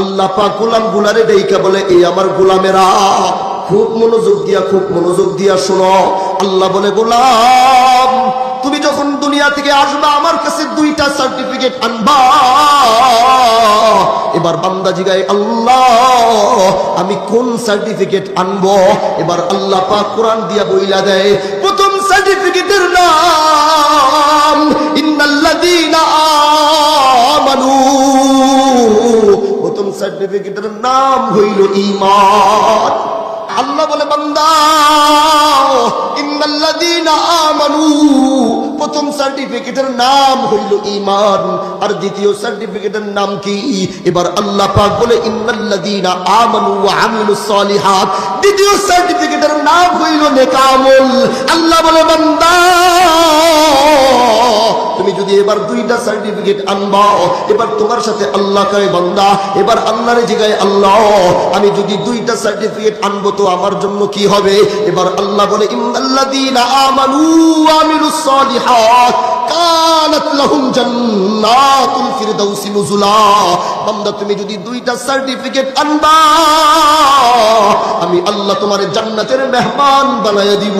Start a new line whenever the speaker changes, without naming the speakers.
আল্লাহ পাক গোলাম গুলারে দেইকা বলে, এই আমার গোলামেরা খুব মনোযোগ দিয়া শোনো। আল্লাহ বলে, গোলাম তুমি যখন দুনিয়া থেকে আসবা আমার কাছে দুইটা সার্টিফিকেট আনবা। এবার বান্দা জিগায়, আল্লাহ আমি কোন সার্টিফিকেট আনবো? এবার আল্লাহ পাক কোরআন দিয়া বইলা দেয়, প্রথম সার্টিফিকেটের নাম ইন্নাল্লাযীনা আমানু। প্রথম সার্টিফিকেটের নাম হইল ঈমান। আল্লাহ বলে, বান্দা ইন্নাল্লাযীনা আমানু, প্রথম সার্টিফিকেটের নাম হইল ঈমান। আর দ্বিতীয় সার্টিফিকেটের নাম কি? এবার আল্লাহ পাক বলে, ইন্নাল্লাযীনা আমানু ওয়া আমিলুস সালিহাত। দ্বিতীয় সার্টিফিকেটের নাম হইল নেক আমল। আল্লাহ বলে, বান্দা তুমি যদি এবার দুইটা সার্টিফিকেট আনবা, এবার তোমার সাথে আল্লাহ কয়, বান্দা এবার আল্লাহরে জিগায়, আল্লাহ আমি যদি দুইটা সার্টিফিকেট আনবো তো আমার জন্য কি হবে? এবার আল্লাহ বলে, ইন্নাল্লাযীনা আমানু ওয়া আমিলুস সালিহাত কানাত লাহুম জান্নাতুল ফিরদাউসি নুজুলা। বান্দা তুমি যদি দুইটা সার্টিফিকেট আনবা, আমি আল্লাহ তোমারে জান্নাতের মেহমান বানায়া দিব।